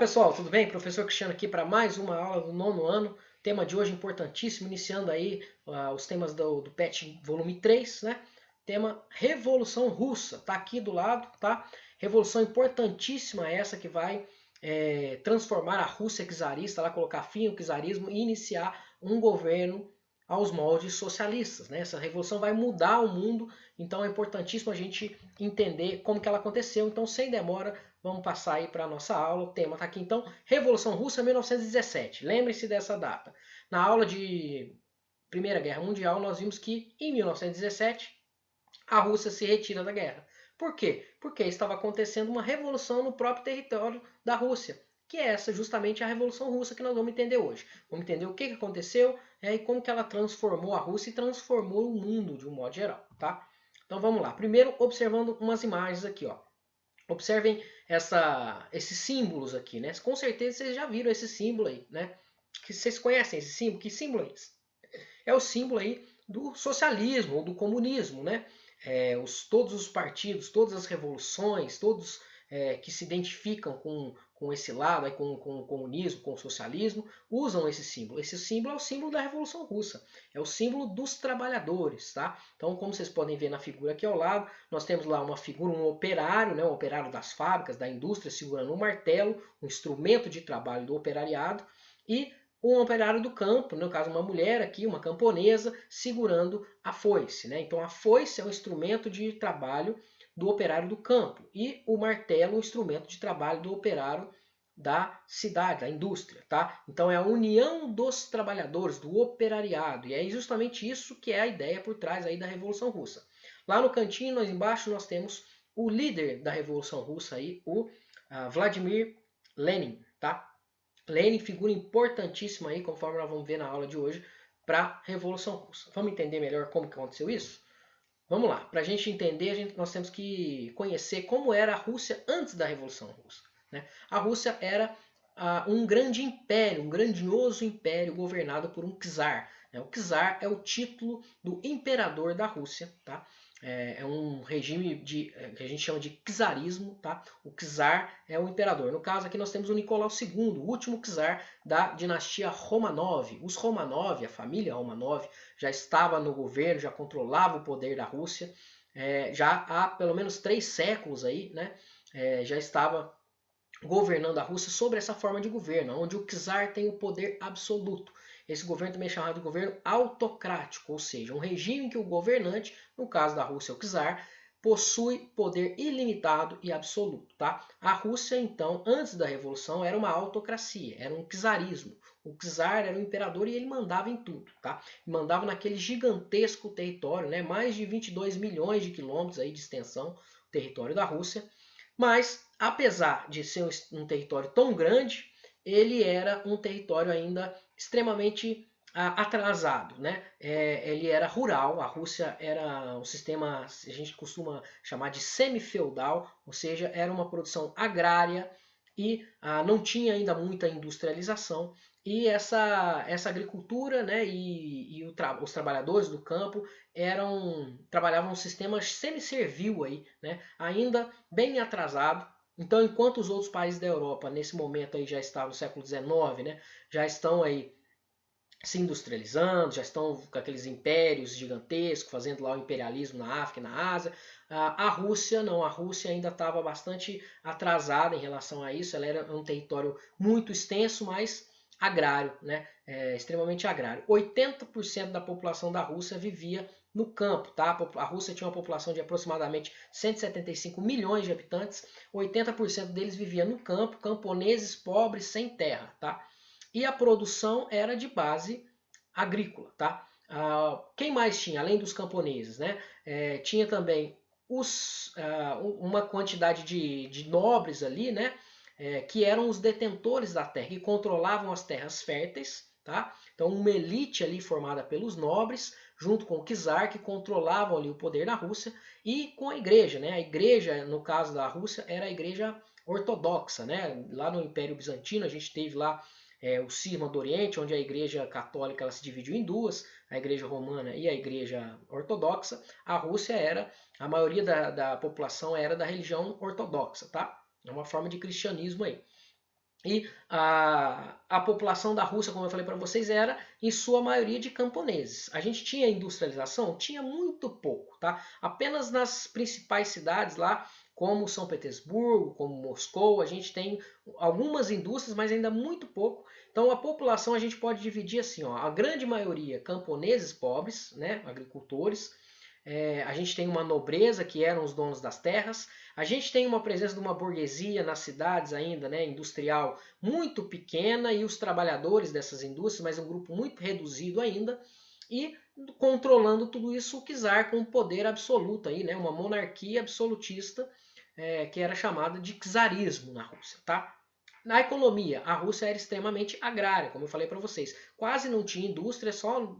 Pessoal, tudo bem? Professor Cristiano aqui para mais uma aula do nono ano. Tema de hoje importantíssimo, iniciando aí os temas do PET volume 3, né? Tema Revolução Russa, tá aqui do lado, tá? Revolução importantíssima essa que vai transformar a Rússia czarista, lá colocar fim ao czarismo e iniciar um governo aos moldes socialistas, né? Essa revolução vai mudar o mundo, então é importantíssimo a gente entender como que ela aconteceu. Então, sem demora, vamos passar aí para a nossa aula. O tema está aqui então, Revolução Russa 1917. Lembre-se dessa data. Na aula de Primeira Guerra Mundial, nós vimos que em 1917 a Rússia se retira da guerra. Por quê? Porque estava acontecendo uma revolução no próprio território da Rússia, que é essa justamente a Revolução Russa que nós vamos entender hoje. Vamos entender o que aconteceu e como que ela transformou a Rússia e transformou o mundo de um modo geral, tá? Então vamos lá. Primeiro, observando umas imagens aqui, ó. Observem esses símbolos aqui, né? Com certeza vocês já viram esse símbolo aí, né? Que vocês conhecem esse símbolo? Que símbolo é esse? É o símbolo aí do socialismo ou do comunismo, né? Todos os partidos, todas as revoluções, todos que se identificam com esse lado, aí, com o comunismo, com o socialismo, usam esse símbolo. Esse símbolo é o símbolo da Revolução Russa, é o símbolo dos trabalhadores, tá? Então, como vocês podem ver na figura aqui ao lado, nós temos lá uma figura, um operário, né? Um operário das fábricas, da indústria, segurando um martelo, um instrumento de trabalho do operariado, e um operário do campo, no caso uma mulher aqui, uma camponesa, segurando a foice, né? Então a foice é um instrumento de trabalho do operário do campo e o martelo é um instrumento de trabalho do operário da cidade, da indústria, tá? Então é a união dos trabalhadores, do operariado, e é justamente isso que é a ideia por trás aí da Revolução Russa. Lá no cantinho, nós embaixo, nós temos o líder da Revolução Russa aí, o Vladimir Lenin, tá? Lenin, figura importantíssima aí, conforme nós vamos ver na aula de hoje, para a Revolução Russa. Vamos entender melhor como que aconteceu isso? Vamos lá, para a gente entender, nós temos que conhecer como era a Rússia antes da Revolução Russa. Né? A Rússia era um grande império, um grandioso império governado por um czar. Né? O czar é o título do imperador da Rússia, tá? É um regime que a gente chama de czarismo, tá? O czar é o imperador. No caso aqui nós temos o Nicolau II, o último czar da dinastia Romanov. Os Romanov, a família Romanov, já estava no governo, já controlava o poder da Rússia. Já há pelo menos 3 séculos aí, né? Já estava governando a Rússia sobre essa forma de governo, onde o czar tem o poder absoluto. Esse governo também é chamado de governo autocrático, ou seja, um regime que o governante, no caso da Rússia, o czar, possui poder ilimitado e absoluto. Tá? A Rússia, então, antes da Revolução, era uma autocracia, era um czarismo. O czar era o imperador e ele mandava em tudo. Tá? Mandava naquele gigantesco território, né? Mais de 22 milhões de quilômetros aí de extensão, o território da Rússia. Mas, apesar de ser um território tão grande, ele era um território ainda extremamente atrasado. Né? Ele era rural, a Rússia era um sistema, a gente costuma chamar de semi-feudal, ou seja, era uma produção agrária e não tinha ainda muita industrialização. E essa agricultura, né, os trabalhadores do campo trabalhavam um sistema semi-servil aí, né, ainda bem atrasado. Então, enquanto os outros países da Europa, nesse momento aí já estavam no século XIX, né, já estão aí se industrializando, já estão com aqueles impérios gigantescos, fazendo lá o imperialismo na África e na Ásia. A Rússia não, a Rússia ainda estava bastante atrasada em relação a isso, ela era um território muito extenso, mas agrário, né? Extremamente agrário. 80% da população da Rússia vivia no campo, tá? A Rússia tinha uma população de aproximadamente 175 milhões de habitantes, 80% deles vivia no campo, camponeses pobres sem terra, tá? E a produção era de base agrícola, tá? Quem mais tinha, além dos camponeses, né? Tinha também uma quantidade de nobres ali, né? Que eram os detentores da terra, que controlavam as terras férteis, tá? Então uma elite ali formada pelos nobres, junto com o czar, que controlavam ali o poder da Rússia, e com a igreja, né? A igreja, no caso da Rússia, era a igreja ortodoxa, né? Lá no Império Bizantino a gente teve lá o cisma do Oriente, onde a igreja católica ela se dividiu em duas, a igreja romana e a igreja ortodoxa. A Rússia a maioria da população era da religião ortodoxa, tá? É uma forma de cristianismo aí. E a população da Rússia, como eu falei para vocês, era em sua maioria de camponeses. A gente tinha industrialização? Tinha muito pouco, tá? Apenas nas principais cidades lá, como São Petersburgo, como Moscou, a gente tem algumas indústrias, mas ainda muito pouco. Então a população a gente pode dividir assim, ó, a grande maioria camponeses pobres, né, agricultores. A gente tem uma nobreza, que eram os donos das terras. A gente tem uma presença de uma burguesia nas cidades ainda, né, industrial, muito pequena, e os trabalhadores dessas indústrias, mas um grupo muito reduzido ainda. E controlando tudo isso o czar com poder absoluto, aí, né, uma monarquia absolutista, que era chamada de czarismo na Rússia. Tá? Na economia, a Rússia era extremamente agrária, como eu falei para vocês. Quase não tinha indústria, só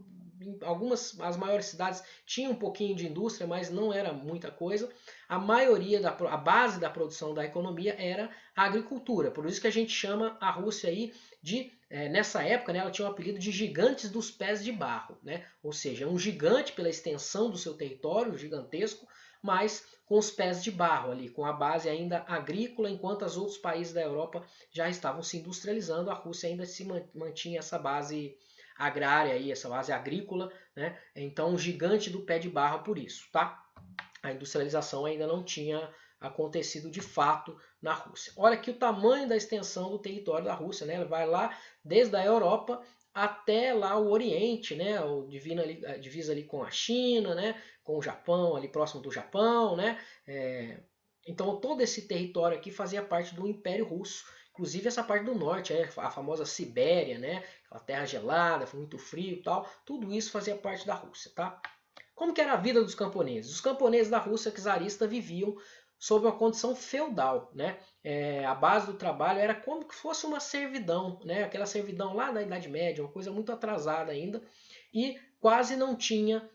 algumas, as maiores cidades tinham um pouquinho de indústria, mas não era muita coisa. A maioria, a base da produção da economia era a agricultura. Por isso que a gente chama a Rússia aí de, nessa época, né, ela tinha o apelido de gigantes dos pés de barro. Né? Ou seja, um gigante pela extensão do seu território, gigantesco, mas com os pés de barro ali, com a base ainda agrícola, enquanto os outros países da Europa já estavam se industrializando, a Rússia ainda se mantinha essa base agrária aí, essa base agrícola, né? Então, um gigante do pé de barro por isso, tá? A industrialização ainda não tinha acontecido de fato na Rússia. Olha aqui o tamanho da extensão do território da Rússia, né? Ela vai lá desde a Europa até lá o Oriente, né? O divisa ali com a China, né? Com o Japão, ali próximo do Japão, né? Então todo esse território aqui fazia parte do Império Russo. Inclusive essa parte do norte, a famosa Sibéria, né? Aquela terra gelada, foi muito frio e tal. Tudo isso fazia parte da Rússia, tá? Como que era a vida dos camponeses? Os camponeses da Rússia czarista viviam sob uma condição feudal, né? A base do trabalho era como que fosse uma servidão, né? Aquela servidão lá na Idade Média, uma coisa muito atrasada ainda, e quase não tinha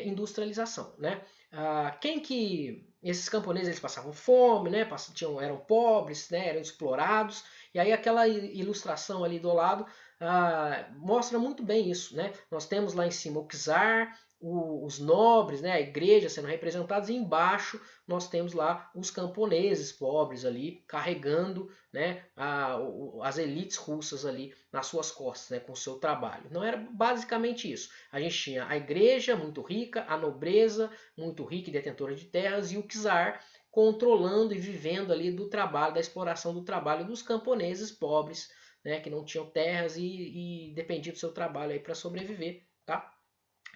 industrialização, né? Quem que esses camponeses eles passavam fome, né? Eram pobres, né? Eram explorados, e aí aquela ilustração ali do lado mostra muito bem isso, né? Nós temos lá em cima o czar, os nobres, né, a igreja sendo representados, e embaixo nós temos lá os camponeses pobres ali carregando, né, as elites russas ali nas suas costas, né, com o seu trabalho. Não era basicamente isso. A gente tinha a igreja muito rica, a nobreza muito rica e detentora de terras, e o czar controlando e vivendo ali do trabalho, da exploração do trabalho dos camponeses pobres, né, que não tinham terras e dependiam do seu trabalho aí para sobreviver, tá?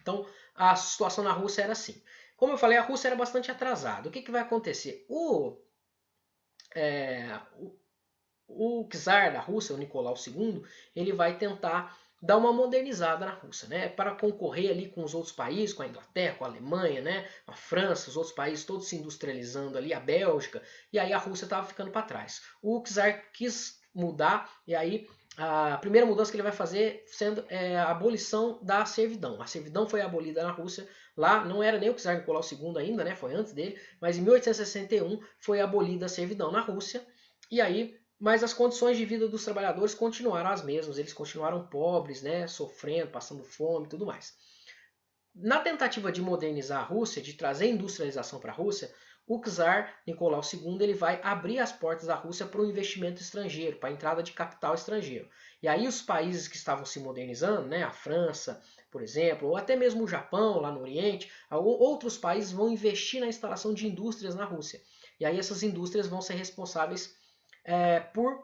Então, a situação na Rússia era assim. Como eu falei, a Rússia era bastante atrasada. O que, que vai acontecer? O czar da Rússia, o Nicolau II, ele vai tentar dar uma modernizada na Rússia, né? Para concorrer ali com os outros países, com a Inglaterra, com a Alemanha, né? A França, os outros países todos se industrializando ali, a Bélgica, e aí a Rússia estava ficando para trás. O czar quis mudar, e aí a primeira mudança que ele vai fazer sendo a abolição da servidão. A servidão foi abolida na Rússia, lá não era nem o czar Nicolau II ainda, né? Foi antes dele, mas em 1861 foi abolida a servidão na Rússia, e aí mas as condições de vida dos trabalhadores continuaram as mesmas, eles continuaram pobres, né, sofrendo, passando fome e tudo mais. Na tentativa de modernizar a Rússia, de trazer industrialização para a Rússia, o czar Nicolau II ele vai abrir as portas da Rússia para o investimento estrangeiro, para a entrada de capital estrangeiro. E aí os países que estavam se modernizando, né, a França, por exemplo, ou até mesmo o Japão, lá no Oriente, outros países vão investir na instalação de indústrias na Rússia. E aí essas indústrias vão ser responsáveis por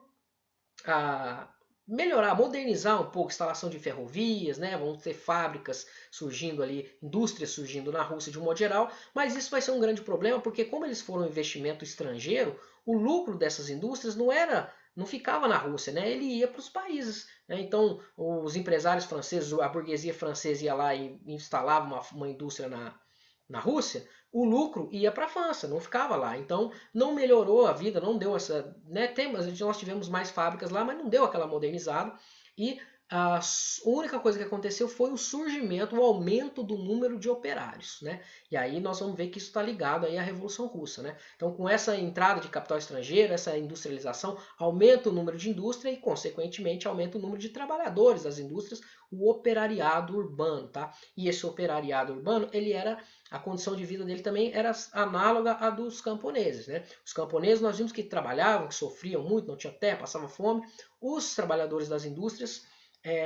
melhorar, modernizar um pouco a instalação de ferrovias, né? Vão ter fábricas surgindo ali, indústrias surgindo na Rússia de um modo geral, mas isso vai ser um grande problema porque como eles foram um investimento estrangeiro, o lucro dessas indústrias não ficava na Rússia, né? Ele ia para os países. Né? Então, os empresários franceses, a burguesia francesa ia lá e instalava uma indústria na Rússia, o lucro ia para a França, não ficava lá. Então não melhorou a vida, não deu essa. Né, nós tivemos mais fábricas lá, mas não deu aquela modernizada. E a única coisa que aconteceu foi o surgimento, o aumento do número de operários, né? E aí nós vamos ver que isso está ligado aí à Revolução Russa, né? Então, com essa entrada de capital estrangeiro, essa industrialização, aumenta o número de indústria e, consequentemente, aumenta o número de trabalhadores das indústrias, o operariado urbano, tá? E esse operariado urbano, a condição de vida dele também era análoga à dos camponeses, né? Os camponeses nós vimos que trabalhavam, que sofriam muito, não tinha terra, passavam fome. Os trabalhadores das indústrias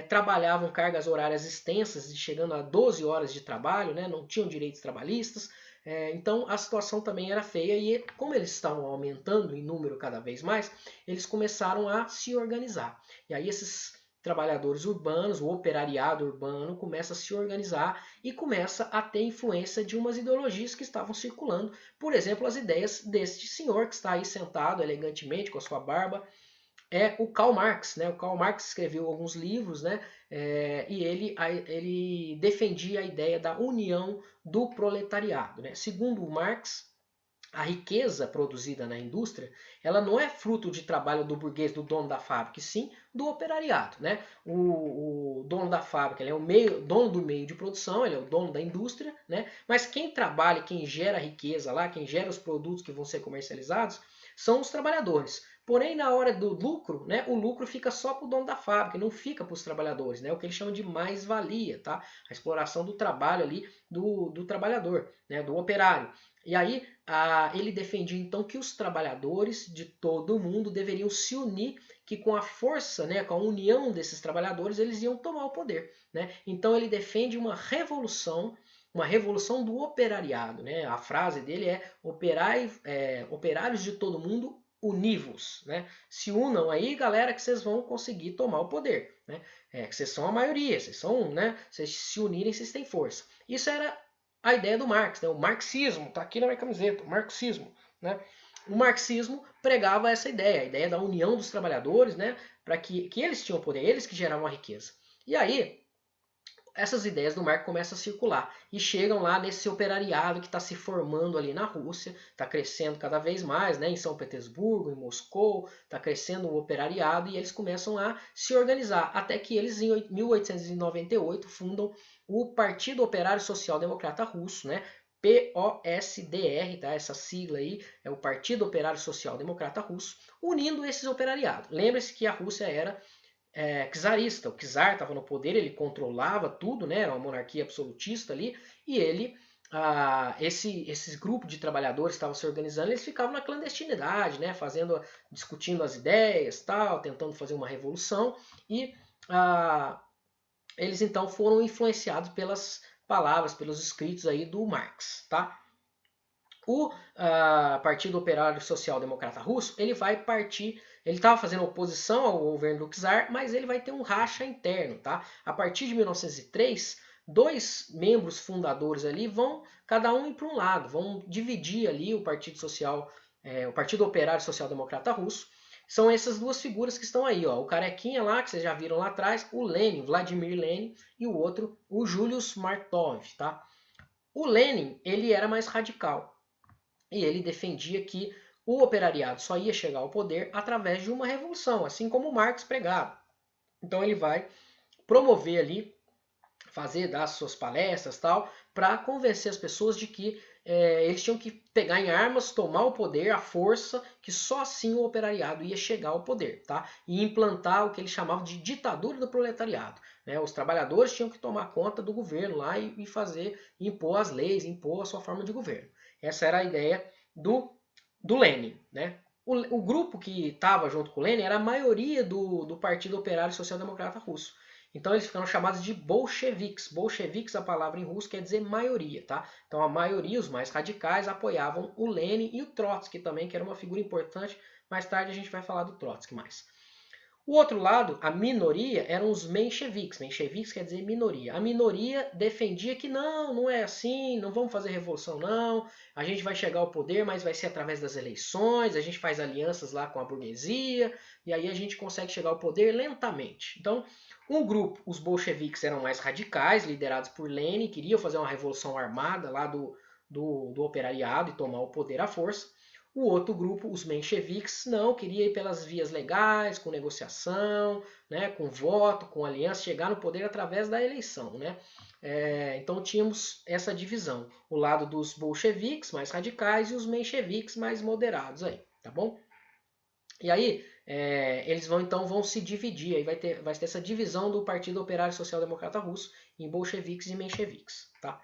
trabalhavam cargas horárias extensas, chegando a 12 horas de trabalho, né? Não tinham direitos trabalhistas. Então a situação também era feia e como eles estavam aumentando em número cada vez mais, eles começaram a se organizar. E aí esses trabalhadores urbanos, o operariado urbano, começa a se organizar e começa a ter influência de umas ideologias que estavam circulando. Por exemplo, as ideias deste senhor que está aí sentado elegantemente com a sua barba, é o Karl Marx, né? O Karl Marx escreveu alguns livros, né? E ele defendia a ideia da união do proletariado, né? Segundo Marx, a riqueza produzida na indústria, ela não é fruto de trabalho do burguês, do dono da fábrica, e sim do operariado, né? O dono da fábrica, ele é o dono do meio de produção, ele é o dono da indústria, né? Mas quem trabalha, quem gera a riqueza lá, quem gera os produtos que vão ser comercializados, são os trabalhadores. Porém, na hora do lucro, né, o lucro fica só para o dono da fábrica, não fica para os trabalhadores, né, o que eles chamam de mais-valia, tá? A exploração do trabalho ali do trabalhador, né, do operário. E aí ele defendia então que os trabalhadores de todo o mundo deveriam se unir, que com a força, né, com a união desses trabalhadores, eles iam tomar o poder. Né? Então ele defende uma revolução do operariado. Né? A frase dele é operários de todo mundo univos, né? Se unam aí, galera, que vocês vão conseguir tomar o poder, né? Que vocês são a maioria, vocês são, né? Vocês se unirem, vocês têm força. Isso era a ideia do Marx, né? O marxismo, tá aqui na minha camiseta, o marxismo, né? O marxismo pregava essa ideia, a ideia da união dos trabalhadores, né? Para que eles tinham poder, eles que geravam a riqueza. E aí, essas ideias do Marx começam a circular e chegam lá nesse operariado que está se formando ali na Rússia, está crescendo cada vez mais, né? Em São Petersburgo, em Moscou, está crescendo o operariado e eles começam a se organizar, até que eles em 1898 fundam o Partido Operário Social Democrata Russo, né? POSDR, tá? Essa sigla aí é o Partido Operário Social Democrata Russo, unindo esses operariados. Lembre-se que a Rússia era czarista. O czar estava no poder, ele controlava tudo, né? Era uma monarquia absolutista ali, e esses grupos de trabalhadores que estavam se organizando, eles ficavam na clandestinidade, né? Discutindo as ideias, tal, tentando fazer uma revolução, e eles então foram influenciados pelas palavras, pelos escritos aí do Marx, tá? O Partido Operário Social Democrata Russo, ele vai partir, ele estava fazendo oposição ao governo do czar, mas ele vai ter um racha interno, tá? A partir de 1903, dois membros fundadores ali vão, cada um ir para um lado, vão dividir ali o Partido Social, o Partido Operário Social Democrata Russo. São essas duas figuras que estão aí, ó, o carequinha lá, que vocês já viram lá atrás, o Lenin, Vladimir Lenin, e o outro, o Julius Martov, tá? O Lenin, ele era mais radical. E ele defendia que o operariado só ia chegar ao poder através de uma revolução, assim como Marx pregava. Então ele vai promover ali, dar suas palestras tal, para convencer as pessoas de que eles tinham que pegar em armas, tomar o poder, a força, que só assim o operariado ia chegar ao poder, tá? E implantar o que eles chamavam de ditadura do proletariado. Né? Os trabalhadores tinham que tomar conta do governo lá e impor as leis, impor a sua forma de governo. Essa era a ideia do Lenin. Né? O grupo que estava junto com o Lenin era a maioria do Partido Operário Social Democrata Russo. Então eles ficaram chamados de bolcheviques. Bolcheviques, a palavra em russo, quer dizer maioria. Tá? Então a maioria, os mais radicais, apoiavam o Lenin e o Trotsky também, que era uma figura importante. Mais tarde a gente vai falar do Trotsky mais. O outro lado, a minoria, eram os mencheviques. Mencheviques quer dizer minoria. A minoria defendia que não é assim, não vamos fazer revolução não, a gente vai chegar ao poder, mas vai ser através das eleições, a gente faz alianças lá com a burguesia, e aí a gente consegue chegar ao poder lentamente. Então, um grupo, os bolcheviques, eram mais radicais, liderados por Lenin, queriam fazer uma revolução armada lá do operariado e tomar o poder à força. O outro grupo, os mencheviques, não, queria ir pelas vias legais, com negociação, né, com voto, com aliança, chegar no poder através da eleição. Né? Então tínhamos essa divisão, o lado dos bolcheviques mais radicais e os mencheviques mais moderados aí, tá bom? E aí eles vão se dividir, aí vai ter essa divisão do Partido Operário Social Democrata Russo em bolcheviques e mencheviques, tá?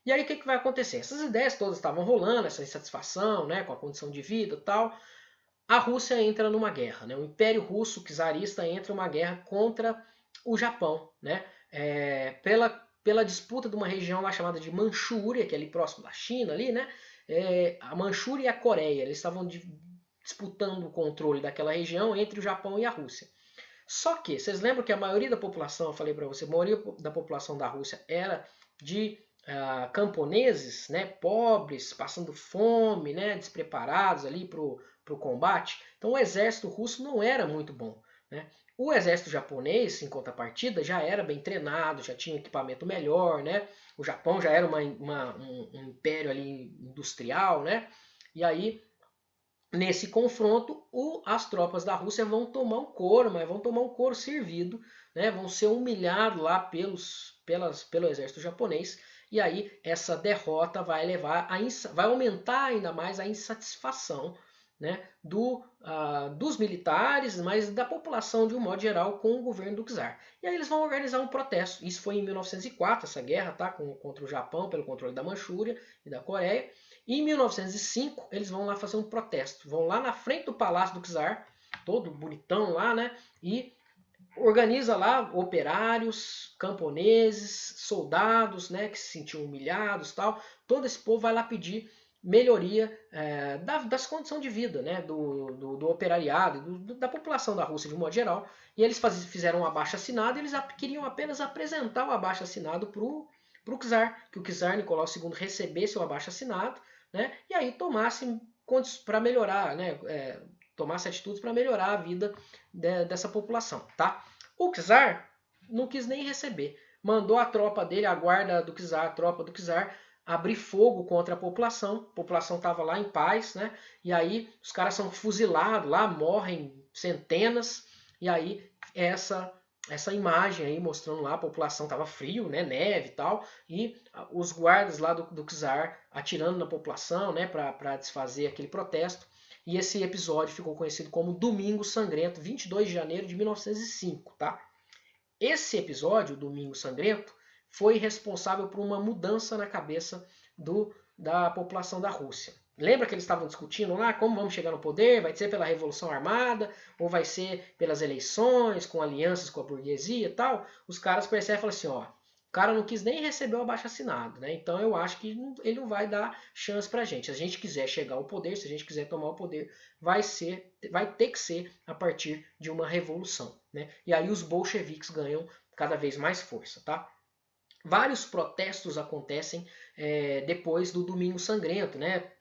E aí o que vai acontecer? Essas ideias todas estavam rolando, essa insatisfação, né, com a condição de vida e tal. A Rússia entra numa guerra, né? O Império Russo czarista entra numa guerra contra o Japão, né? Pela disputa de uma região lá chamada de Manchúria, que é ali próximo da China, ali, né? A Manchúria e a Coreia, eles estavam disputando o controle daquela região entre o Japão e a Rússia. Só que, vocês lembram que a maioria da população, eu falei para você, a maioria da população da Rússia era de camponeses, né, pobres, passando fome, né, despreparados ali para o combate. Então o exército russo não era muito bom. Né? O exército japonês, em contrapartida, já era bem treinado, já tinha equipamento melhor. Né? O Japão já era um império ali industrial. Né? E aí, nesse confronto, as tropas da Rússia vão tomar um couro, mas vão tomar um couro servido. Né? Vão ser humilhados lá pelo exército japonês. E aí essa derrota vai vai aumentar ainda mais a insatisfação, né, dos militares, mas da população de um modo geral com o governo do czar. E aí eles vão organizar um protesto. Isso foi em 1904, essa guerra, tá, contra o Japão pelo controle da Manchúria e da Coreia. E em 1905 eles vão lá fazer um protesto. Vão lá na frente do palácio do czar, todo bonitão lá, né, e organiza lá operários, camponeses, soldados, né, que se sentiam humilhados, tal. Todo esse povo vai lá pedir melhoria das condições de vida, né, do operariado, da população da Rússia de um modo geral. E eles fizeram um abaixo-assinado e eles queriam apenas apresentar o abaixo-assinado para o czar, que o czar Nicolau II recebesse o abaixo-assinado, né, e aí tomasse para melhorar, né, tomasse atitudes para melhorar a vida dessa população, tá? O czar não quis nem receber, mandou a tropa dele, a guarda do czar, a tropa do czar, abrir fogo contra a população estava lá em paz, né? E aí os caras são fuzilados lá, morrem centenas, e aí essa imagem aí mostrando lá a população estava frio, né, neve e tal, e os guardas lá do czar atirando na população, né, para desfazer aquele protesto. E esse episódio ficou conhecido como Domingo Sangrento, 22 de janeiro de 1905, tá? Esse episódio, Domingo Sangrento, foi responsável por uma mudança na cabeça da população da Rússia. Lembra que eles estavam discutindo lá como vamos chegar no poder? Vai ser pela Revolução Armada ou vai ser pelas eleições, com alianças com a burguesia e tal? Os caras percebem e falam assim, ó, o cara não quis nem receber o abaixo-assinado, né? Então eu acho que ele não vai dar chance pra gente. Se a gente quiser chegar ao poder, se a gente quiser tomar o poder, vai ter que ser a partir de uma revolução, né? E aí os bolcheviques ganham cada vez mais força, tá? Vários protestos acontecem depois do Domingo Sangrento, né?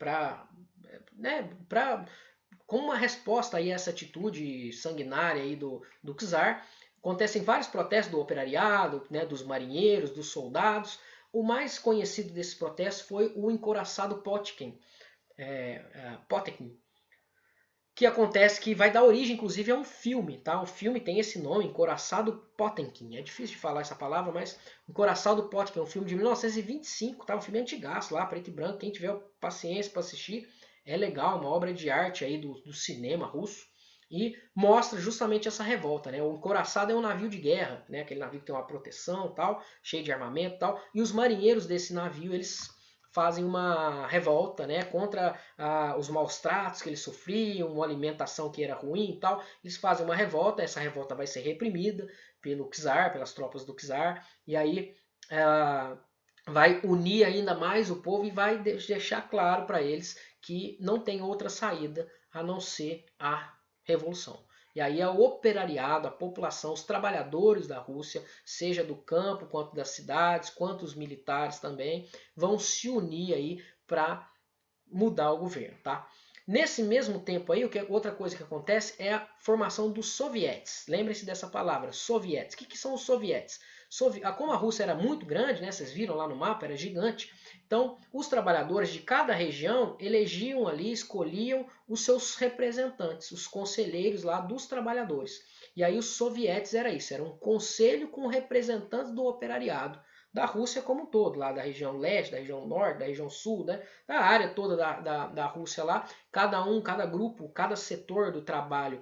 Com uma resposta aí a essa atitude sanguinária aí do czar. Acontecem vários protestos do operariado, né, dos marinheiros, dos soldados. O mais conhecido desses protestos foi o encouraçado Potkin, que acontece que vai dar origem, inclusive, a um filme. Tá? O filme tem esse nome, Encouraçado Potemkin. É difícil de falar essa palavra, mas Encouraçado Potkin é um filme de 1925. Tá? Um filme antigaço lá, preto e branco. Quem tiver paciência para assistir, é legal, uma obra de arte aí do cinema russo. E mostra justamente essa revolta, né? O encouraçado é um navio de guerra, né? Aquele navio que tem uma proteção, tal, cheio de armamento, tal. E os marinheiros desse navio, eles fazem uma revolta, né? Contra os maus tratos que eles sofriam, uma alimentação que era ruim, e tal. Eles fazem uma revolta. Essa revolta vai ser reprimida pelo czar, pelas tropas do czar. E aí vai unir ainda mais o povo e vai deixar claro para eles que não tem outra saída a não ser a revolução. E aí o operariado, a população, os trabalhadores da Rússia, seja do campo, quanto das cidades, quanto os militares também, vão se unir aí para mudar o governo, tá? Nesse mesmo tempo aí, outra coisa que acontece é a formação dos sovietes. Lembre-se dessa palavra, sovietes. O que são os sovietes? Como a Rússia era muito grande, né, vocês viram lá no mapa, era gigante, então os trabalhadores de cada região elegiam ali, escolhiam os seus representantes, os conselheiros lá dos trabalhadores. E aí os sovietes era isso, era um conselho com representantes do operariado da Rússia como um todo, lá da região leste, da região norte, da região sul, né, da área toda da Rússia lá, cada grupo, cada setor do trabalho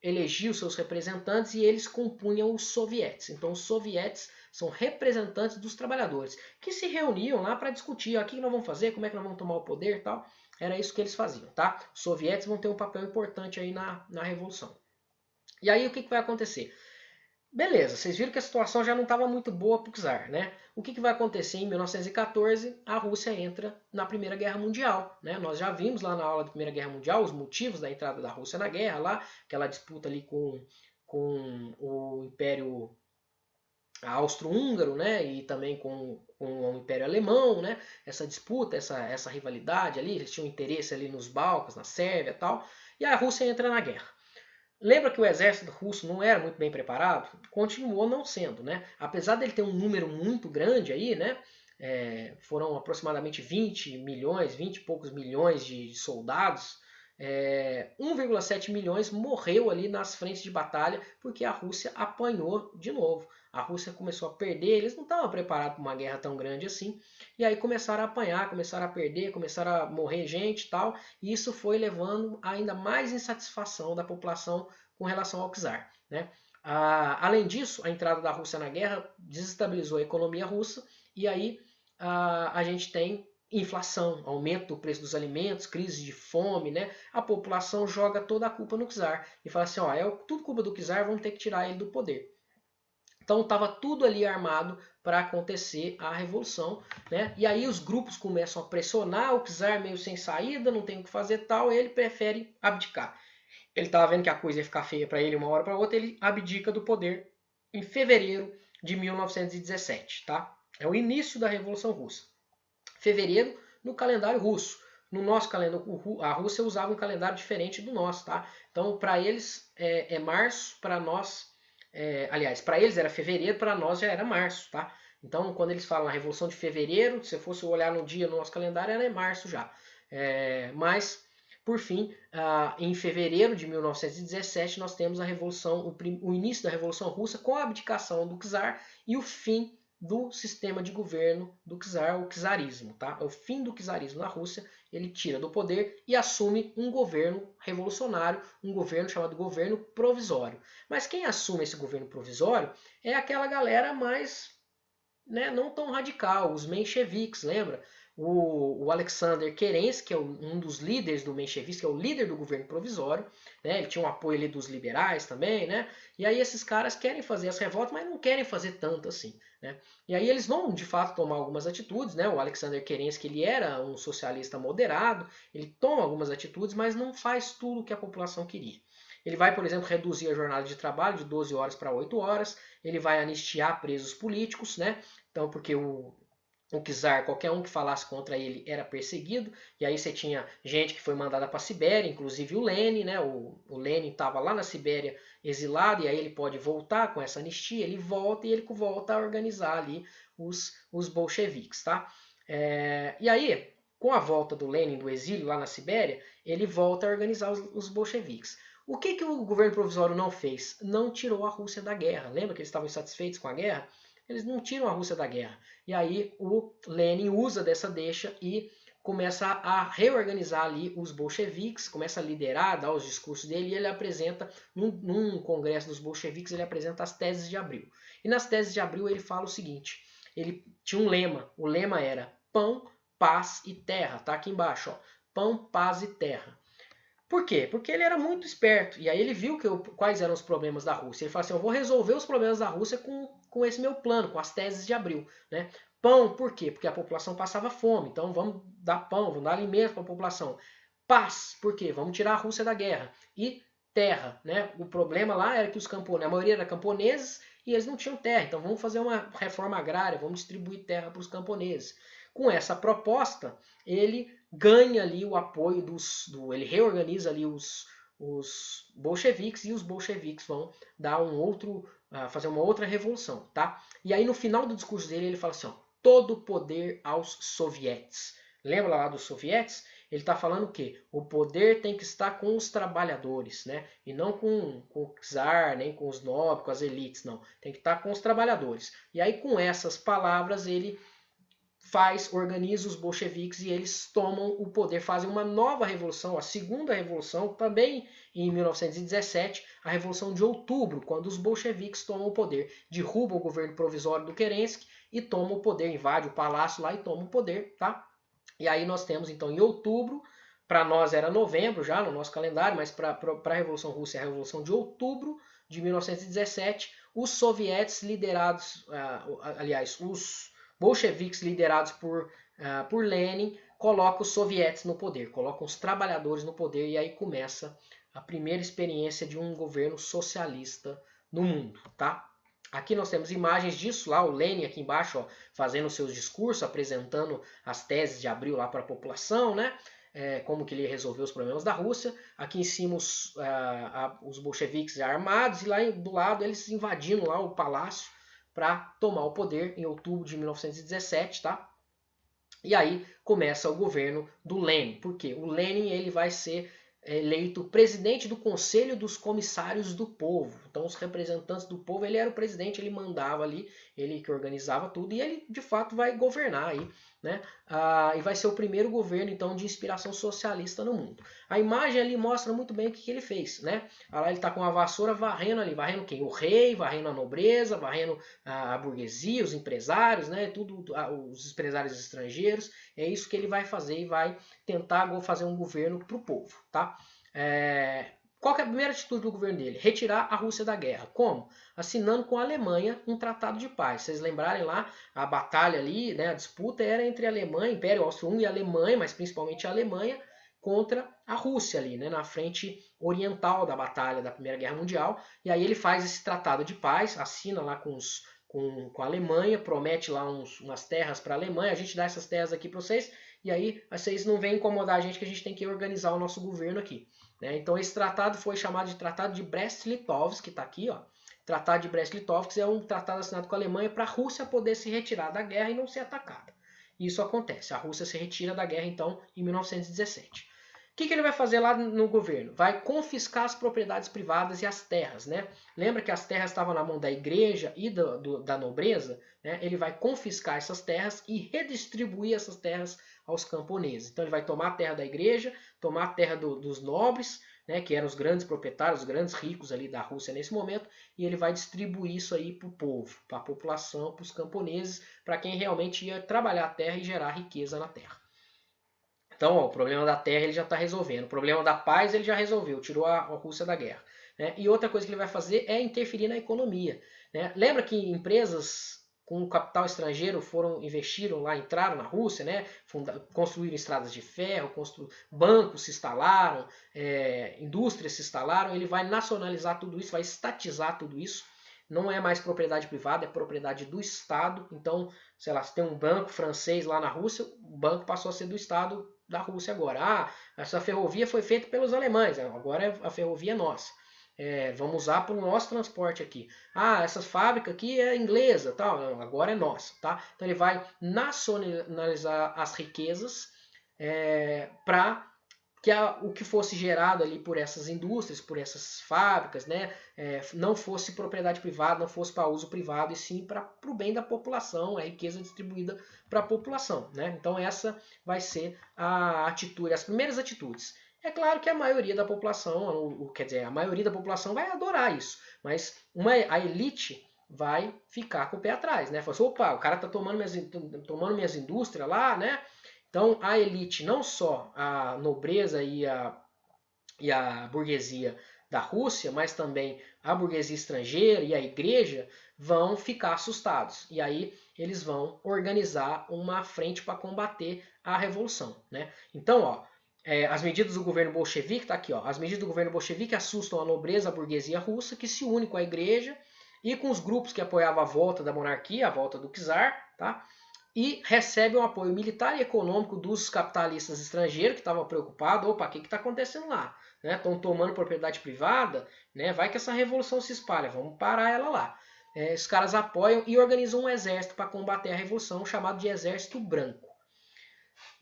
elegia os seus representantes e eles compunham os sovietes. Então os sovietes são representantes dos trabalhadores, que se reuniam lá para discutir o que nós vamos fazer, como é que nós vamos tomar o poder e tal. Era isso que eles faziam, tá? Os sovietes vão ter um papel importante aí na Revolução. E aí o que vai acontecer? Beleza, vocês viram que a situação já não estava muito boa para o czar, né? O que vai acontecer em 1914? A Rússia entra na Primeira Guerra Mundial, né? Nós já vimos lá na aula da Primeira Guerra Mundial os motivos da entrada da Rússia na guerra, lá, aquela disputa ali com o Império Austro-Húngaro, né? E também com o Império Alemão, né? Essa disputa, essa rivalidade ali, eles tinham interesse ali nos Balcãs, na Sérvia e tal, e a Rússia entra na guerra. Lembra que o exército russo não era muito bem preparado? Continuou não sendo, né? Apesar dele ter um número muito grande aí, né? Foram aproximadamente 20 milhões, 20 e poucos milhões de soldados. 1,7 milhões morreu ali nas frentes de batalha porque a Rússia apanhou de novo. A Rússia começou a perder, eles não estavam preparados para uma guerra tão grande assim. E aí começaram a apanhar, começaram a perder, começaram a morrer gente e tal. E isso foi levando a ainda mais insatisfação da população com relação ao czar, né? Além disso, a entrada da Rússia na guerra desestabilizou a economia russa e aí a gente tem inflação, aumento do preço dos alimentos, crise de fome, né? A população joga toda a culpa no czar e fala assim, ó, tudo culpa do czar, vamos ter que tirar ele do poder. Então estava tudo ali armado para acontecer a revolução, né? E aí os grupos começam a pressionar o czar meio sem saída, não tem o que fazer tal, e ele prefere abdicar. Ele estava vendo que a coisa ia ficar feia para ele uma hora para outra, ele abdica do poder em fevereiro de 1917, tá? É o início da Revolução Russa. Fevereiro no calendário russo. No nosso calendário, a Rússia usava um calendário diferente do nosso, tá? Então, para eles é março, para nós, aliás, para eles era fevereiro, para nós já era março, tá? Então, quando eles falam a Revolução de Fevereiro, se fosse olhar no dia no nosso calendário, era em março já. Mas, por fim, em fevereiro de 1917, nós temos a Revolução, o início da Revolução Russa com a abdicação do czar e o fim do sistema de governo do czar, o czarismo, tá? O fim do czarismo na Rússia, ele tira do poder e assume um governo revolucionário, um governo chamado governo provisório. Mas quem assume esse governo provisório é aquela galera mais, né, não tão radical, os mencheviques, lembra? O Alexander Kerensky, que é um dos líderes do menchevismo, que é o líder do governo provisório, né? Ele tinha um apoio ali dos liberais também, né? E aí esses caras querem fazer as revoltas, mas não querem fazer tanto assim, né? E aí eles vão, de fato, tomar algumas atitudes, né? O Alexander Kerensky, ele era um socialista moderado, ele toma algumas atitudes, mas não faz tudo o que a população queria. Ele vai, por exemplo, reduzir a jornada de trabalho de 12 horas para 8 horas, ele vai anistiar presos políticos, né? Então, porque o czar, qualquer um que falasse contra ele era perseguido, e aí você tinha gente que foi mandada para a Sibéria, inclusive o Lenin, né? O Lenin estava lá na Sibéria exilado, e aí ele pode voltar com essa anistia, ele volta e ele volta a organizar ali os bolcheviques, tá? E aí, com a volta do Lenin do exílio lá na Sibéria, ele volta a organizar os bolcheviques. O que o governo provisório não fez? Não tirou a Rússia da guerra. Lembra que eles estavam insatisfeitos com a guerra? Eles não tiram a Rússia da guerra. E aí o Lenin usa dessa deixa e começa a reorganizar ali os bolcheviques, começa a liderar, dar os discursos dele, e ele apresenta, num congresso dos bolcheviques, ele apresenta as teses de abril. E nas teses de abril ele fala o seguinte, ele tinha um lema, o lema era pão, paz e terra, tá aqui embaixo, ó, pão, paz e terra. Por quê? Porque ele era muito esperto. E aí ele viu quais eram os problemas da Rússia. Ele falou assim, eu vou resolver os problemas da Rússia com esse meu plano, com as teses de abril. Né? Pão, por quê? Porque a população passava fome. Então vamos dar pão, vamos dar alimento para a população. Paz, por quê? Vamos tirar a Rússia da guerra. E terra. Né? O problema lá era que a maioria era camponeses e eles não tinham terra. Então vamos fazer uma reforma agrária, vamos distribuir terra para os camponeses. Com essa proposta, ele ganha ali o apoio ele reorganiza ali os bolcheviques, e os bolcheviques vão dar um outro fazer uma outra revolução, tá? E aí no final do discurso dele ele fala assim, ó, todo o poder aos sovietes. Lembra lá dos sovietes? Ele está falando o quê? O poder tem que estar com os trabalhadores, né? E não com o czar, nem com os nobres, com as elites, não. Tem que estar com os trabalhadores. E aí com essas palavras ele organiza os bolcheviques e eles tomam o poder, fazem uma nova revolução, a segunda revolução, também em 1917, a Revolução de Outubro, quando os bolcheviques tomam o poder, derrubam o governo provisório do Kerensky e tomam o poder, invade o palácio lá e tomam o poder, tá? E aí nós temos então em outubro, para nós era novembro já no nosso calendário, mas para a Revolução Russa é a Revolução de Outubro de 1917, os sovietes liderados, aliás, os bolcheviques liderados por Lenin, colocam os sovietes no poder, colocam os trabalhadores no poder e aí começa a primeira experiência de um governo socialista no mundo, tá? Aqui nós temos imagens disso, lá o Lenin aqui embaixo, ó, fazendo seus discursos, apresentando as teses de Abril lá para a população, né? Como que ele resolveu os problemas da Rússia. Aqui em cima os bolcheviques armados e lá do lado eles invadindo lá o palácio para tomar o poder em outubro de 1917, tá? E aí começa o governo do Lenin. Por quê? O Lenin ele vai ser eleito presidente do Conselho dos Comissários do Povo. Então os representantes do povo, ele era o presidente, ele mandava ali, ele que organizava tudo e ele de fato vai governar aí, né? E vai ser o primeiro governo então de inspiração socialista no mundo. A imagem ali mostra muito bem o que ele fez, né? Lá ele está com a vassoura varrendo ali, varrendo quem? O rei, varrendo a nobreza, varrendo a burguesia, os empresários, né? Tudo, os empresários estrangeiros. É isso que ele vai fazer e vai tentar fazer um governo para o povo, tá? Qual que é a primeira atitude do governo dele? Retirar a Rússia da guerra. Como? Assinando com a Alemanha um tratado de paz. Vocês lembrarem lá, a batalha ali, né, a disputa era entre a Alemanha, Império Austro-Húngaro e a Alemanha, mas principalmente a Alemanha, contra a Rússia ali, né, na frente oriental da batalha da Primeira Guerra Mundial. E aí ele faz esse tratado de paz, assina lá com a Alemanha, promete lá umas terras para a Alemanha, a gente dá essas terras aqui para vocês, e aí vocês não vêm incomodar a gente que a gente tem que organizar o nosso governo aqui. Né? Então esse tratado foi chamado de Tratado de Brest-Litovsk, que está aqui, ó. Tratado de Brest-Litovsk é um tratado assinado com a Alemanha para a Rússia poder se retirar da guerra e não ser atacada. E isso acontece, a Rússia se retira da guerra então em 1917. O que ele vai fazer lá no governo? Vai confiscar as propriedades privadas e as terras, né? Lembra que as terras estavam na mão da igreja e da nobreza? Né? Ele vai confiscar essas terras e redistribuir essas terras aos camponeses. Então ele vai tomar a terra da igreja, tomar a terra dos nobres, né, que eram os grandes proprietários, os grandes ricos ali da Rússia nesse momento, e ele vai distribuir isso aí para o povo, para a população, para os camponeses, para quem realmente ia trabalhar a terra e gerar riqueza na terra. Então, ó, o problema da terra ele já está resolvendo. O problema da paz ele já resolveu, tirou a Rússia da guerra. Né? E outra coisa que ele vai fazer é interferir na economia. Né? Lembra que empresas com capital estrangeiro investiram lá, entraram na Rússia, né? Construíram estradas de ferro, bancos se instalaram, indústrias se instalaram. Ele vai nacionalizar tudo isso, vai estatizar tudo isso. Não é mais propriedade privada, é propriedade do Estado. Então, sei lá, se tem um banco francês lá na Rússia, o banco passou a ser do Estado da Rússia agora. Essa ferrovia foi feita pelos alemães, agora a ferrovia é nossa. Vamos usar para o nosso transporte aqui. Essa fábrica aqui é inglesa, tal, agora é nossa. Tá? Então ele vai nacionalizar as riquezas para que o que fosse gerado ali por essas indústrias, por essas fábricas, né, não fosse propriedade privada, não fosse para uso privado, e sim para o bem da população, a riqueza distribuída para a população. Né? Então essa vai ser a atitude, as primeiras atitudes. É claro que a maioria da população, quer dizer, a maioria da população vai adorar isso, mas a elite vai ficar com o pé atrás, né? Fala assim, opa, o cara tá tomando minhas indústrias lá, né? Então a elite, não só a nobreza e a burguesia da Rússia, mas também a burguesia estrangeira e a igreja vão ficar assustados. E aí eles vão organizar uma frente para combater a revolução. Né? Então, ó, as medidas do governo bolchevique, está aqui, ó, as medidas do governo bolchevique assustam a nobreza, a burguesia russa, que se une com a igreja e com os grupos que apoiavam a volta da monarquia, a volta do czar, tá? E recebe um apoio militar e econômico dos capitalistas estrangeiros que estavam preocupados, opa, o que está acontecendo lá? né? Estão tomando propriedade privada, né? Vai que essa revolução se espalha, vamos parar ela lá. Os caras apoiam e organizam um exército para combater a revolução, chamado de Exército Branco.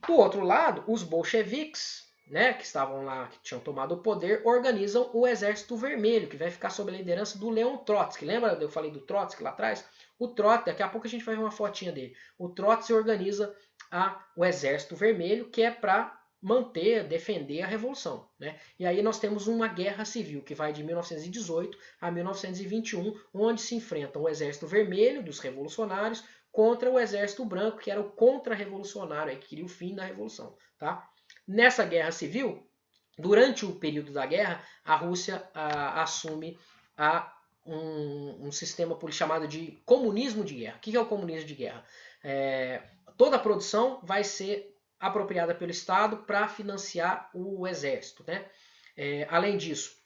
Do outro lado, os bolcheviques, né, que estavam lá, que tinham tomado o poder, organizam o Exército Vermelho, que vai ficar sob a liderança do Leon Trotsky. Lembra eu falei do Trotsky lá atrás? O Trotsky, daqui a pouco a gente vai ver uma fotinha dele. O Trotsky organiza o Exército Vermelho, que é para manter, defender a revolução, né? E aí nós temos uma guerra civil que vai de 1918 a 1921, onde se enfrentam o Exército Vermelho dos revolucionários contra o Exército Branco, que era o contra-revolucionário, que queria o fim da revolução, tá? Nessa guerra civil, durante o período da guerra, a Rússia assume um sistema chamado de comunismo de guerra. O que é o comunismo de guerra? Toda a produção vai ser apropriada pelo Estado para financiar o exército, né? Além disso,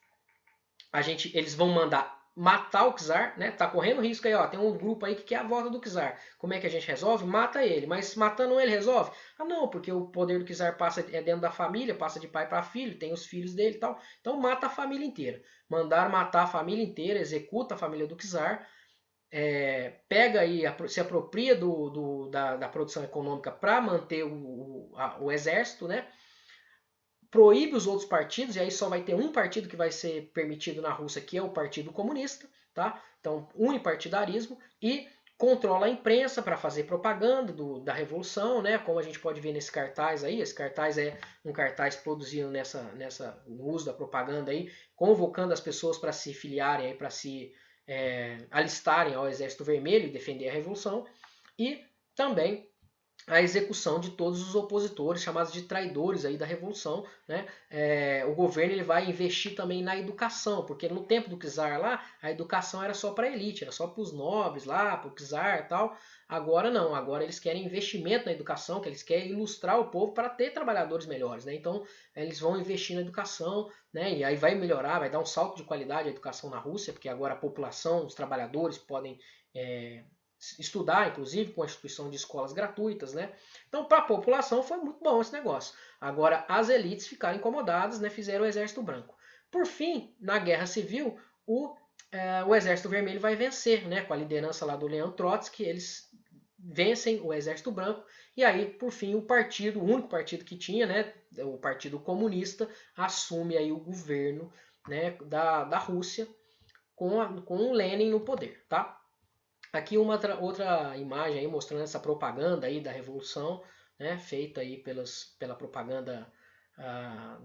eles vão mandar matar o czar, né? Tá correndo risco aí, ó. Tem um grupo aí que quer a volta do czar. Como é que a gente resolve? Mata ele. Mas matando ele resolve? Ah, não, porque o poder do czar passa dentro da família, passa de pai para filho, tem os filhos dele e tal. Então mata a família inteira. Mandaram matar a família inteira, executa a família do czar. Pega aí, se apropria da produção econômica para manter o exército, né? Proíbe os outros partidos, e aí só vai ter um partido que vai ser permitido na Rússia, que é o Partido Comunista, tá? Então, unipartidarismo, e controla a imprensa para fazer propaganda da revolução, né? Como a gente pode ver nesse cartaz aí, esse cartaz é um cartaz produzido no uso da propaganda aí, convocando as pessoas para se filiarem aí, para se alistarem ao Exército Vermelho e defender a revolução, e também a execução de todos os opositores, chamados de traidores aí da Revolução, né? O governo ele vai investir também na educação, porque no tempo do czar lá, a educação era só para a elite, era só para os nobres lá, para o czar e tal. Agora não, agora eles querem investimento na educação, que eles querem ilustrar o povo para ter trabalhadores melhores, né? Então eles vão investir na educação, né? E aí vai melhorar, vai dar um salto de qualidade a educação na Rússia, porque agora a população, os trabalhadores podem estudar, inclusive, com a instituição de escolas gratuitas, né? Então, para a população foi muito bom esse negócio. Agora, as elites ficaram incomodadas, né? Fizeram o Exército Branco. Por fim, na Guerra Civil, o Exército Vermelho vai vencer, né? Com a liderança lá do Leon Trotsky, eles vencem o Exército Branco, e aí, por fim, o único partido que tinha, né? O Partido Comunista, assume aí o governo, né? da Rússia, com o Lenin no poder, tá? Aqui uma outra imagem aí mostrando essa propaganda aí da revolução, né, feita aí pela propaganda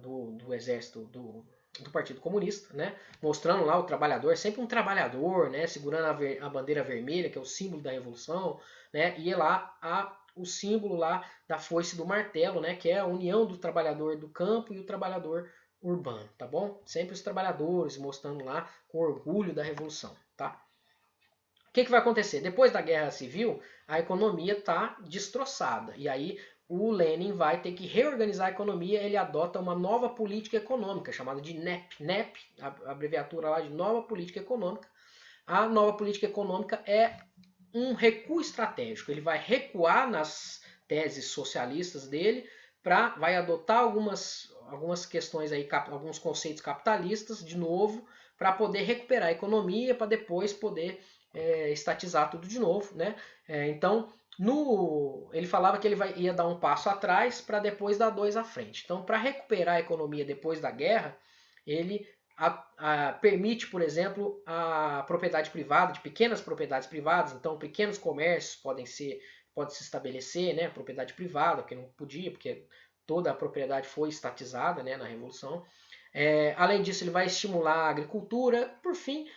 do exército do Partido Comunista, né, mostrando lá o trabalhador, sempre um trabalhador, né, segurando a bandeira vermelha, que é o símbolo da revolução, né, e lá o símbolo lá da foice do martelo, né, que é a união do trabalhador do campo e o trabalhador urbano, tá bom? Sempre os trabalhadores mostrando lá com orgulho da revolução, tá? O que vai acontecer? Depois da Guerra Civil, a economia está destroçada. E aí o Lenin vai ter que reorganizar a economia. Ele adota uma nova política econômica, chamada de NEP. NEP, a abreviatura lá de Nova Política Econômica. A nova política econômica é um recuo estratégico. Ele vai recuar nas teses socialistas dele, vai adotar algumas questões aí, alguns conceitos capitalistas de novo, para poder recuperar a economia, para depois poder estatizar tudo de novo, né? Então, ele falava que ele ia dar um passo atrás para depois dar dois à frente. Então, para recuperar a economia depois da guerra, ele permite, por exemplo, a propriedade privada, de pequenas propriedades privadas. Então, pequenos comércios pode se estabelecer, né? Propriedade privada, porque não podia, porque toda a propriedade foi estatizada, né, na Revolução. Além disso, ele vai estimular a agricultura. Por fim,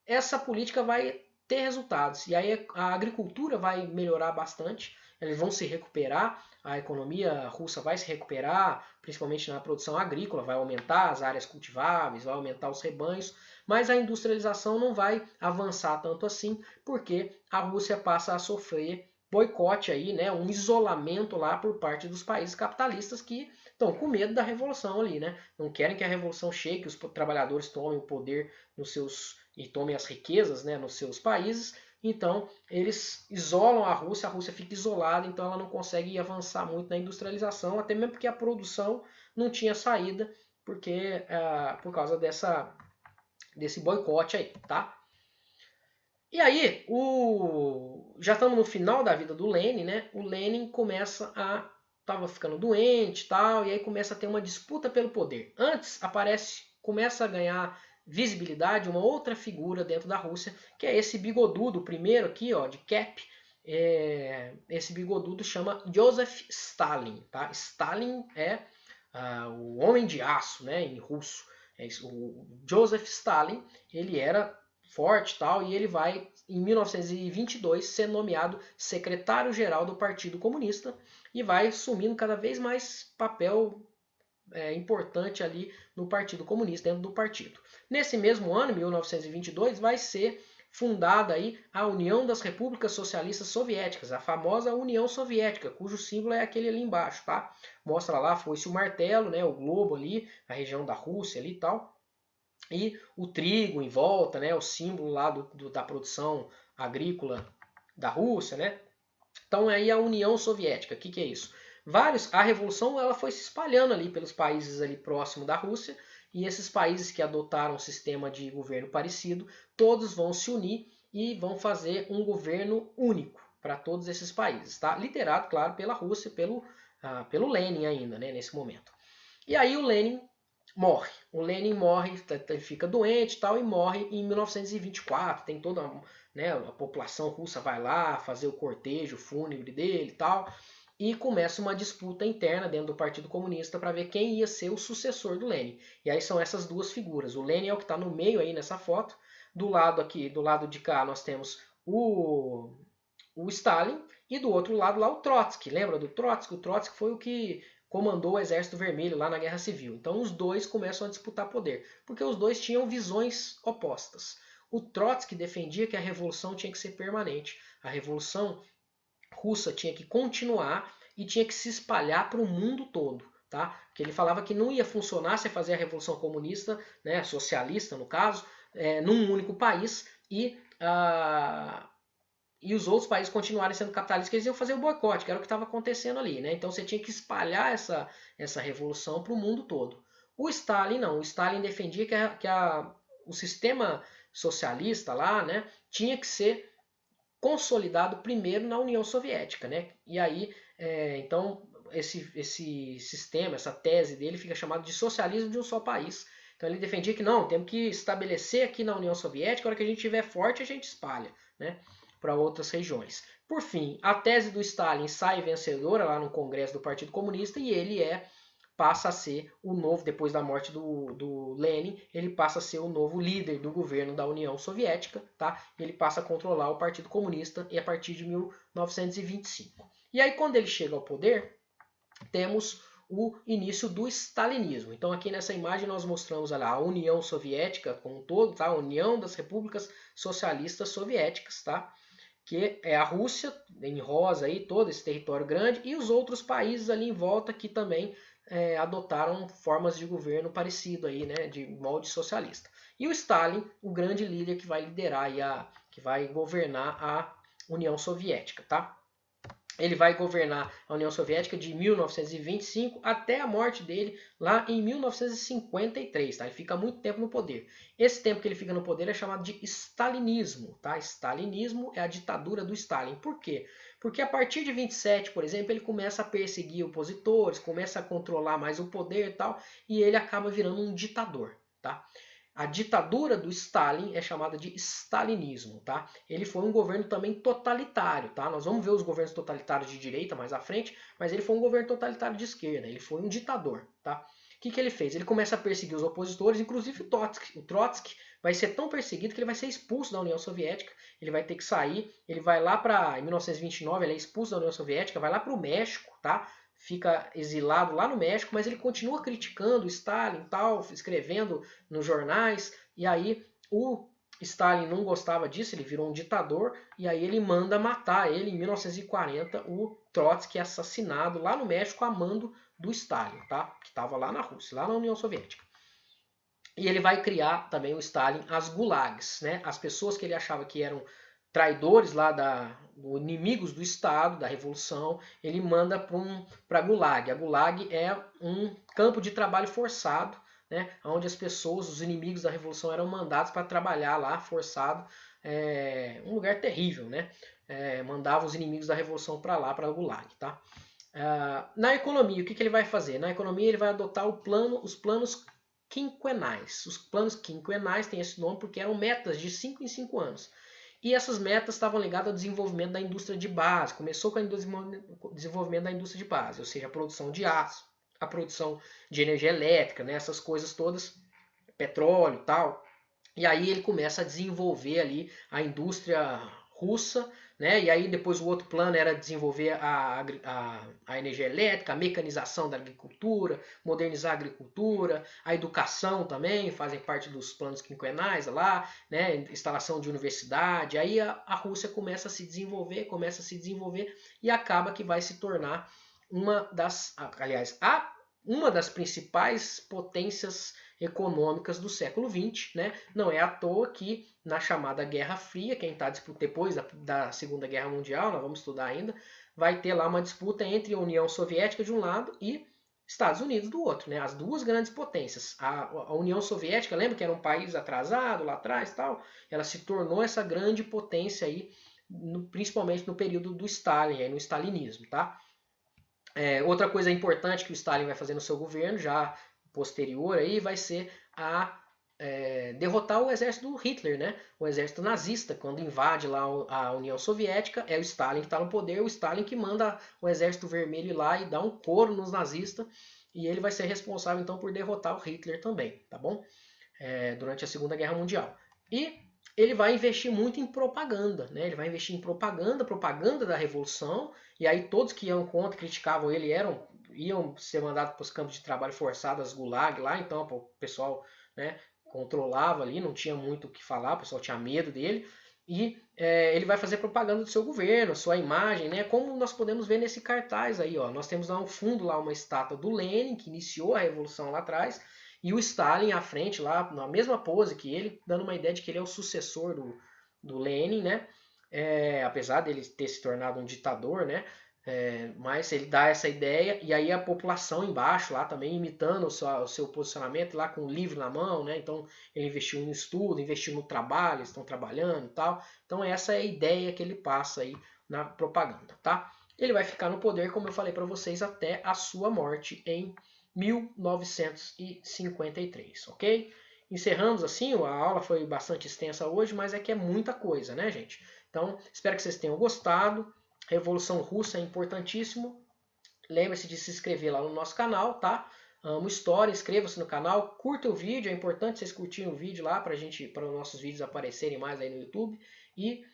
essa política vai ter resultados. E aí a agricultura vai melhorar bastante, eles vão se recuperar, a economia russa vai se recuperar, principalmente na produção agrícola, vai aumentar as áreas cultiváveis, vai aumentar os rebanhos, mas a industrialização não vai avançar tanto assim, porque a Rússia passa a sofrer boicote aí, né, um isolamento lá por parte dos países capitalistas que estão com medo da revolução ali, né? Não querem que a revolução chegue, que os trabalhadores tomem o poder e tomem as riquezas, né, nos seus países. Então eles isolam a Rússia fica isolada, então ela não consegue avançar muito na industrialização, até mesmo porque a produção não tinha saída porque por causa desse boicote aí, tá? E aí, já estamos no final da vida do Lenin, né? O Lenin tava ficando doente e tal, e aí começa a ter uma disputa pelo poder. Antes começa a ganhar visibilidade uma outra figura dentro da Rússia, que é esse bigodudo, o primeiro aqui, ó, de cap. Esse bigodudo chama Joseph Stalin, tá? Stalin é o homem de aço, né, em russo. O Joseph Stalin, ele era forte e tal, e ele vai, em 1922, ser nomeado secretário-geral do Partido Comunista e vai assumindo cada vez mais papel importante ali no Partido Comunista, dentro do partido. Nesse mesmo ano, 1922, vai ser fundada aí a União das Repúblicas Socialistas Soviéticas, a famosa União Soviética, cujo símbolo é aquele ali embaixo, tá? Mostra lá, foi-se o martelo, né, o globo ali, a região da Rússia ali e tal, e o trigo em volta, né, o símbolo lá da produção agrícola da Rússia, né? Então aí a União Soviética, o que é isso? A revolução ela foi se espalhando ali pelos países ali próximo da Rússia, e esses países que adotaram um sistema de governo parecido, todos vão se unir e vão fazer um governo único para todos esses países, tá? Liderado, claro, pela Rússia, pelo Lenin ainda, né, nesse momento. E aí o Lenin morre. O Lenin morre, ele fica doente e tal, e morre em 1924. Tem toda, né, a população russa vai lá fazer o cortejo fúnebre dele e tal. E começa uma disputa interna dentro do Partido Comunista para ver quem ia ser o sucessor do Lenin. E aí são essas duas figuras. O Lenin é o que está no meio aí nessa foto. Do lado de cá, nós temos o Stalin, e do outro lado lá o Trotsky. Lembra do Trotsky? O Trotsky foi o que comandou o Exército Vermelho lá na Guerra Civil. Então os dois começam a disputar poder, porque os dois tinham visões opostas. O Trotsky defendia que a revolução tinha que ser permanente. A revolução russa tinha que continuar e tinha que se espalhar para o mundo todo. Tá? Porque ele falava que não ia funcionar se fazer a revolução comunista, né, socialista no caso, num único país e os outros países continuarem sendo capitalistas, que eles iam fazer o boicote, que era o que estava acontecendo ali. Né? Então você tinha que espalhar essa revolução para o mundo todo. O Stalin não. O Stalin defendia o sistema socialista lá, né, tinha que ser consolidado primeiro na União Soviética. Né? E aí, então, esse sistema, essa tese dele fica chamado de socialismo de um só país. Então ele defendia que não, temos que estabelecer aqui na União Soviética, a hora que a gente estiver forte, a gente espalha, né, para outras regiões. Por fim, a tese do Stalin sai vencedora lá no Congresso do Partido Comunista e ele passa a ser o novo, depois da morte do Lenin, ele passa a ser o novo líder do governo da União Soviética, tá? Ele passa a controlar o Partido Comunista e a partir de 1925. E aí quando ele chega ao poder, temos o início do stalinismo. Então aqui nessa imagem nós mostramos a União Soviética como um todo, tá? A União das Repúblicas Socialistas Soviéticas, tá? Que é a Rússia, em rosa aí, todo esse território grande, e os outros países ali em volta que também adotaram formas de governo parecido aí, né, de molde socialista. E o Stalin, o grande líder que vai liderar que vai governar a União Soviética, tá? Ele vai governar a União Soviética de 1925 até a morte dele lá em 1953. Tá? Ele fica muito tempo no poder. Esse tempo que ele fica no poder é chamado de stalinismo. Tá? Stalinismo é a ditadura do Stalin. Por quê? Porque a partir de 27, por exemplo, ele começa a perseguir opositores, começa a controlar mais o poder e tal, e ele acaba virando um ditador. Tá? A ditadura do Stalin é chamada de stalinismo, tá? Ele foi um governo também totalitário, tá? Nós vamos ver os governos totalitários de direita mais à frente, mas ele foi um governo totalitário de esquerda, ele foi um ditador, tá? O que ele fez? Ele começa a perseguir os opositores, inclusive o Trotsky vai ser tão perseguido que ele vai ser expulso da União Soviética, ele vai ter que sair, ele vai lá para, em 1929, ele é expulso da União Soviética, vai lá para o México, tá? Fica exilado lá no México, mas ele continua criticando o Stalin, tal, escrevendo nos jornais, e aí o Stalin não gostava disso, ele virou um ditador, e aí ele manda matar ele em 1940, o Trotsky é assassinado lá no México a mando do Stalin, tá? Que estava lá na Rússia, lá na União Soviética. E ele vai criar também o Stalin as gulags, né? As pessoas que ele achava que eram traidores lá inimigos do Estado, da Revolução, ele manda para Gulag. A Gulag é um campo de trabalho forçado, né, onde as pessoas, os inimigos da Revolução eram mandados para trabalhar lá, forçado, um lugar terrível, né? Mandava os inimigos da Revolução para lá, para o Gulag, tá? Na economia, o que ele vai fazer? Na economia ele vai adotar os planos quinquenais. Os planos quinquenais têm esse nome porque eram metas de 5 em 5 anos. E essas metas estavam ligadas ao desenvolvimento da indústria de base. Começou com o desenvolvimento da indústria de base, ou seja, a produção de aço, a produção de energia elétrica, né, essas coisas todas, petróleo e tal. E aí ele começa a desenvolver ali a indústria russa, né? E aí depois o outro plano era desenvolver a energia elétrica, a mecanização da agricultura, modernizar a agricultura, a educação também, fazem parte dos planos quinquenais lá, né? Instalação de universidade. Aí a Rússia começa a se desenvolver e acaba que vai se tornar uma das principais potências econômicas do século XX, né? Não é à toa que na chamada Guerra Fria, quem está depois da Segunda Guerra Mundial, nós vamos estudar ainda, vai ter lá uma disputa entre a União Soviética de um lado e Estados Unidos do outro, né? As duas grandes potências. A União Soviética, lembra que era um país atrasado lá atrás, tal? Ela se tornou essa grande potência aí, principalmente no período do Stalin, aí no stalinismo, tá? Outra coisa importante que o Stalin vai fazer no seu governo, já posterior aí, vai ser derrotar o exército do Hitler, né? O exército nazista, quando invade lá a União Soviética, é o Stalin que está no poder, o Stalin que manda o exército vermelho ir lá e dá um couro nos nazistas, e ele vai ser responsável então por derrotar o Hitler também, tá bom? Durante a Segunda Guerra Mundial. E ele vai investir muito em propaganda, né? Ele vai investir em propaganda da Revolução, e aí todos que iam contra, criticavam ele, iam ser mandados para os campos de trabalho forçados, as gulag lá, então o pessoal, né, controlava ali, não tinha muito o que falar, o pessoal tinha medo dele, e ele vai fazer propaganda do seu governo, sua imagem, né, como nós podemos ver nesse cartaz aí, ó. Nós temos lá no fundo lá uma estátua do Lenin, que iniciou a Revolução lá atrás, e o Stalin à frente lá, na mesma pose que ele, dando uma ideia de que ele é o sucessor do Lenin, né? Apesar dele ter se tornado um ditador, né? Mas ele dá essa ideia, e aí a população embaixo lá também imitando o seu posicionamento lá com o livro na mão, né? Então ele investiu no estudo, investiu no trabalho, eles estão trabalhando e tal. Então essa é a ideia que ele passa aí na propaganda, tá? Ele vai ficar no poder, como eu falei para vocês, até a sua morte em 1953, ok? Encerramos assim, a aula foi bastante extensa hoje, mas é que é muita coisa, né, gente? Então, espero que vocês tenham gostado. Revolução Russa é importantíssimo. Lembre-se de se inscrever lá no nosso canal, tá? Amo História, inscreva-se no canal, curta o vídeo, é importante vocês curtirem o vídeo lá para os nossos vídeos aparecerem mais aí no YouTube. E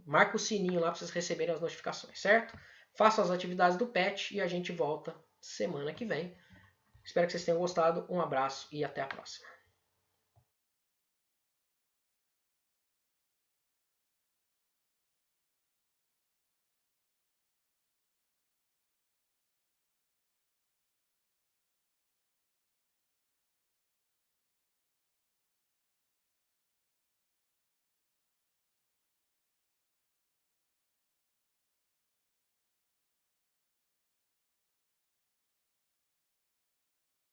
marca o sininho lá para vocês receberem as notificações, certo? Façam as atividades do PET e a gente volta semana que vem. Espero que vocês tenham gostado. Um abraço e até a próxima.